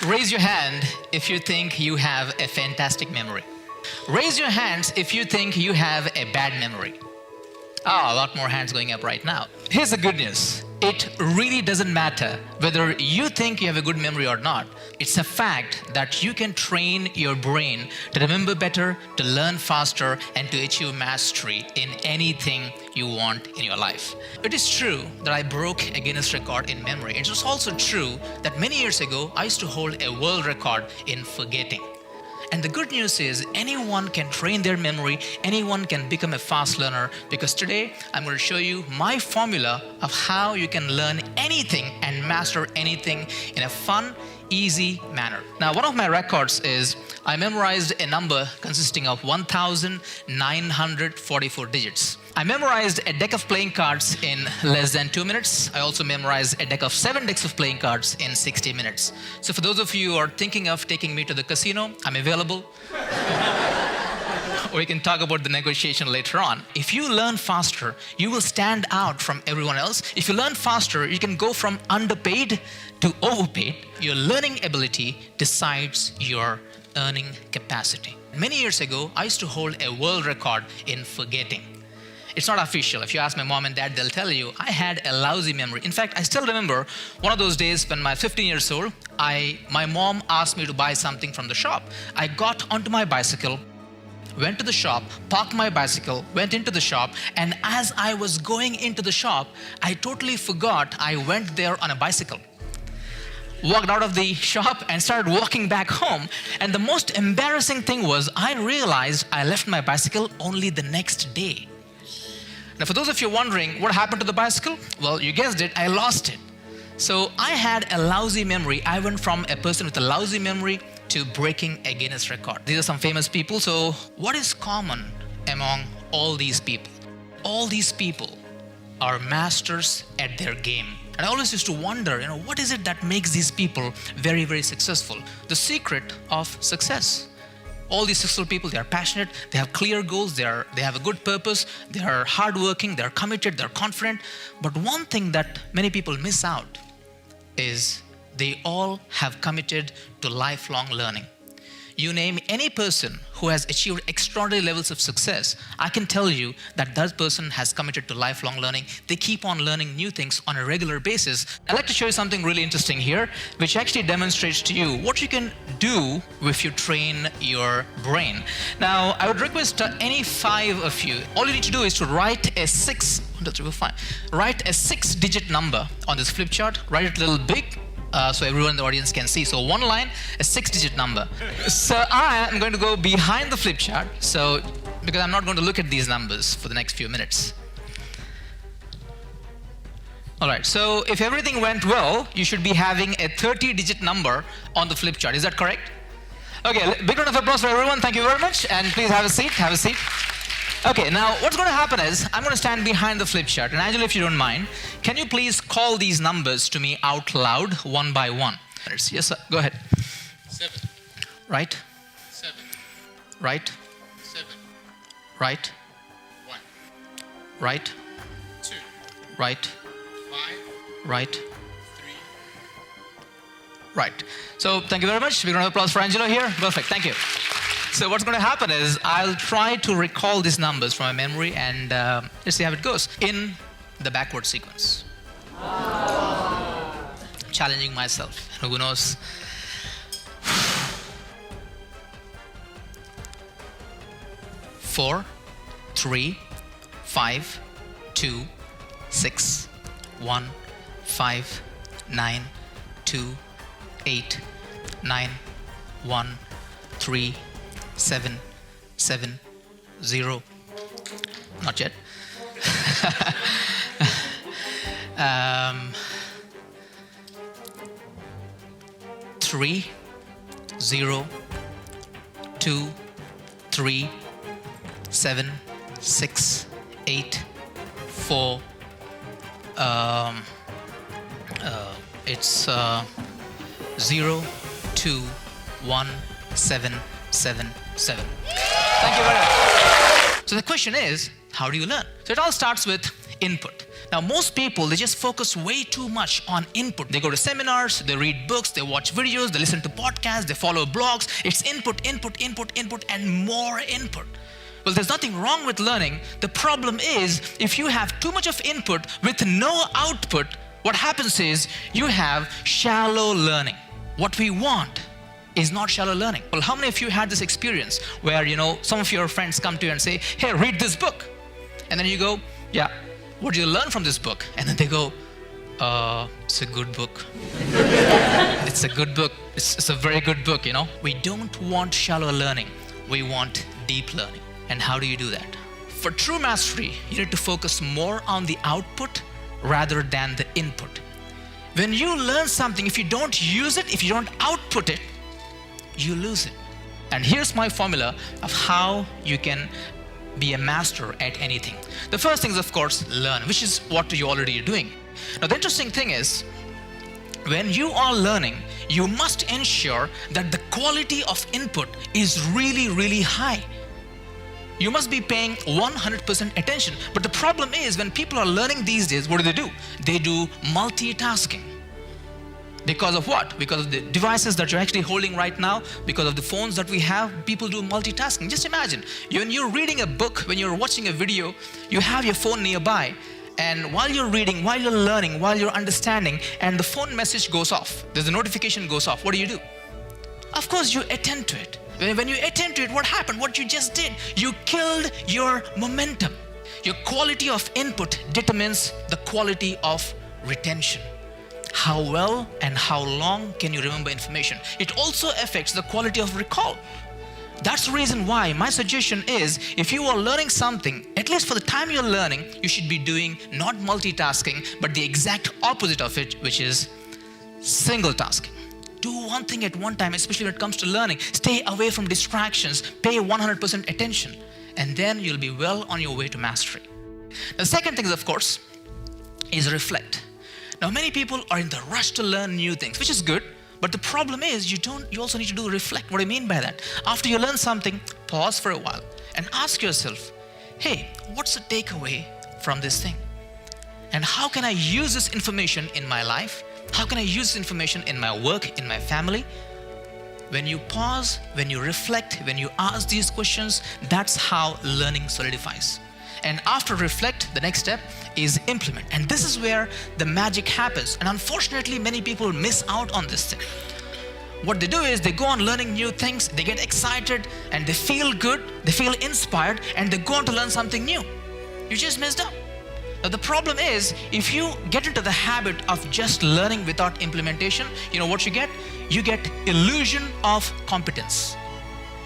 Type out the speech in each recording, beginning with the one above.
Raise your hand if you think you have a fantastic memory. Raise your hands if you think you have a bad memory. A lot more hands going up right now. Here's the good news. It really doesn't matter whether you think you have a good memory or not. It's a fact that you can train your brain to remember better, to learn faster, and to achieve mastery in anything you want in your life. It is true that I broke a Guinness record in memory. It was also true that many years ago, I used to hold a world record in forgetting. And the good news is anyone can train their memory, anyone can become a fast learner, because today I'm going to show you my formula of how you can learn anything and master anything in a fun, easy manner. Now, one of my records is I memorized a number consisting of 1,944 digits. I memorized a deck of playing cards in less than 2 minutes. I also memorized a deck of 7 decks of playing cards in 60 minutes. So for those of you who are thinking of taking me to the casino, I'm available. Or we can talk about the negotiation later on. If you learn faster, you will stand out from everyone else. If you learn faster, you can go from underpaid to overpaid. Your learning ability decides your earning capacity. Many years ago, I used to hold a world record in forgetting. It's not official. If you ask my mom and dad, they'll tell you I had a lousy memory. In fact, I still remember one of those days when I'm 15 years old, my mom asked me to buy something from the shop. I got onto my bicycle, went to the shop, parked my bicycle, went into the shop, and as I was going into the shop, I totally forgot I went there on a bicycle. Walked out of the shop and started walking back home. And the most embarrassing thing was I realized I left my bicycle only the next day. Now, for those of you wondering what happened to the bicycle, well, you guessed it, I lost it. So I had a lousy memory. I went from a person with a lousy memory to breaking a Guinness record. These are some famous people. So what is common among all these people? All these people are masters at their game. And I always used to wonder, what is it that makes these people very, very successful? The secret of success. All these successful people, they are passionate, they have clear goals, they have a good purpose, they are hardworking, they are committed, they are confident. But one thing that many people miss out is they all have committed to lifelong learning. You name any person who has achieved extraordinary levels of success, I can tell you that that person has committed to lifelong learning. They keep on learning new things on a regular basis. I'd like to show you something really interesting here, which actually demonstrates to you what you can do if you train your brain. Now, I would request any 5 of you, all you need to do is to write a 6-digit number on this flip chart, write it a little big, so everyone in the audience can see. So one line, a 6-digit number. So I am going to go behind the flip chart, because I'm not going to look at these numbers for the next few minutes. All right, so if everything went well, you should be having a 30-digit number on the flip chart. Is that correct? Okay, big round of applause for everyone. Thank you very much. And please have a seat, have a seat. Okay, now what's going to happen is I'm going to stand behind the flip chart. And Angela, if you don't mind, can you please call these numbers to me out loud, one by one? Yes, sir. Go ahead. 7. Right. 7. Right. 7. Right. 1. Right. 2. Right. 5. Right. 3. Right. So thank you very much. Big round of applause for Angela here. Perfect. Thank you. So what's going to happen is I'll try to recall these numbers from my memory, and let's see how it goes in the backward sequence. Challenging myself. Who knows? 4, 3, 5, 2, 6, 1, 5, 9, 2, 8, 9, 1, 3, 7, 7, 0. Not yet. 3, 0, 2, 3, 7, 6, 8, 4. It's 0, 2, 1, 7, 7, 7. Thank you very much. So the question is, how do you learn? So it all starts with input. Now, most people, they just focus way too much on input. They go to seminars, they read books, they watch videos, they listen to podcasts, they follow blogs. It's input, input, input, input, and more input. Well, there's nothing wrong with learning. The problem is, if you have too much of input with no output, what happens is you have shallow learning. What we want is not shallow learning. Well, how many of you had this experience where, some of your friends come to you and say, hey, read this book. And then you go, yeah, what do you learn from this book? And then they go, it's a good book. It's a good book. It's a very good book, We don't want shallow learning. We want deep learning. And how do you do that? For true mastery, you need to focus more on the output rather than the input. When you learn something, if you don't use it, if you don't output it, you lose it. And here's my formula of how you can be a master at anything. The first thing is, of course, learn, which is what you already are doing. Now, the interesting thing is, when you are learning, you must ensure that the quality of input is really, really high. You must be paying 100% attention. But the problem is, when people are learning these days, what do? They do multitasking. Because of what? Because of the devices that you're actually holding right now, because of the phones that we have, people do multitasking. Just imagine, when you're reading a book, when you're watching a video, you have your phone nearby. And while you're reading, while you're learning, while you're understanding, and the phone message goes off, there's a notification goes off, what do? Of course, you attend to it. When you attend to it, what happened? What you just did? You killed your momentum. Your quality of input determines the quality of retention. How well and how long can you remember information? It also affects the quality of recall. That's the reason why my suggestion is, if you are learning something, at least for the time you're learning, you should be doing not multitasking, but the exact opposite of it, which is single tasking. Do one thing at one time, especially when it comes to learning. Stay away from distractions, pay 100% attention, and then you'll be well on your way to mastery. The second thing, of course, is reflect. Now, many people are in the rush to learn new things, which is good, but the problem is you also need to do reflect. What do I mean by that? After you learn something, pause for a while and ask yourself, hey, what's the takeaway from this thing? And how can I use this information in my life? How can I use this information in my work, in my family? When you pause, when you reflect, when you ask these questions, that's how learning solidifies. And after reflect, the next step is implement. And this is where the magic happens. And unfortunately, many people miss out on this thing. What they do is they go on learning new things, they get excited, and they feel good, they feel inspired, and they go on to learn something new. You just messed up. Now, the problem is, if you get into the habit of just learning without implementation, you know what you get? You get illusion of competence.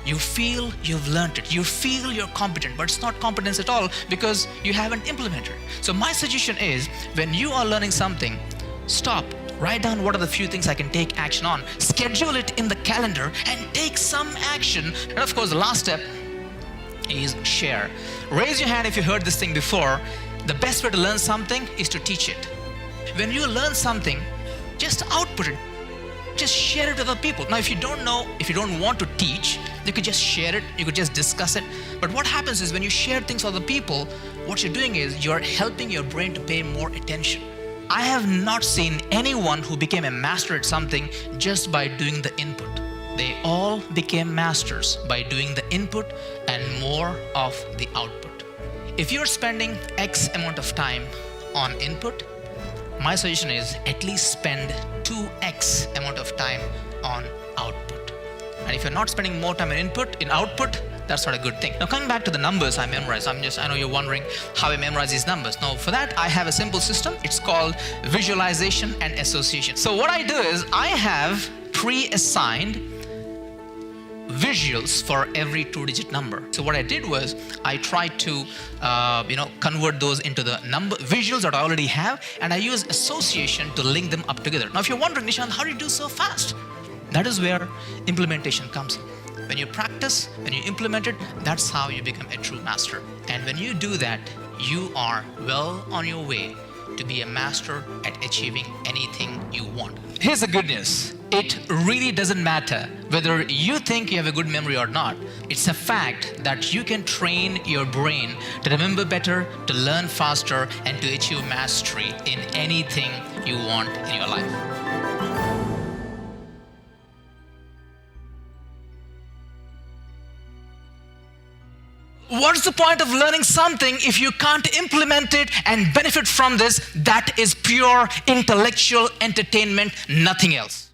You feel you've learned it. You feel you're competent, but it's not competence at all because you haven't implemented. So my suggestion is, when you are learning something, stop. Write down what are the few things I can take action on. Schedule it in the calendar and take some action. And of course, the last step is share. Raise your hand if you heard this thing before. The best way to learn something is to teach it. When you learn something, just output it. Just share it with other people. Now, if you don't want to teach, you could just share it, you could just discuss it. But what happens is, when you share things with other people, what you're doing is you're helping your brain to pay more attention. I have not seen anyone who became a master at something just by doing the input. They all became masters by doing the input and more of the output. If you're spending X amount of time on input, my suggestion is at least spend 2x amount of time on output. And if you're not spending more time in output, that's not a good thing. Now, coming back to the numbers I memorized, I know you're wondering how I memorize these numbers. Now, for that, I have a simple system. It's called visualization and association. So what I do is I have pre-assigned visuals for every 2-digit number. So what I did was I tried to convert those into the number visuals that I already have, and I use association to link them up together. Now, if you're wondering, Nishant, how do you do so fast? That is where implementation comes in. When you practice, when you implement it, that's how you become a true master. And when you do that, you are well on your way to be a master at achieving anything you want. Here's the good news. It really doesn't matter whether you think you have a good memory or not. It's a fact that you can train your brain to remember better, to learn faster, and to achieve mastery in anything you want in your life. What's the point of learning something if you can't implement it and benefit from this? That is pure intellectual entertainment, nothing else.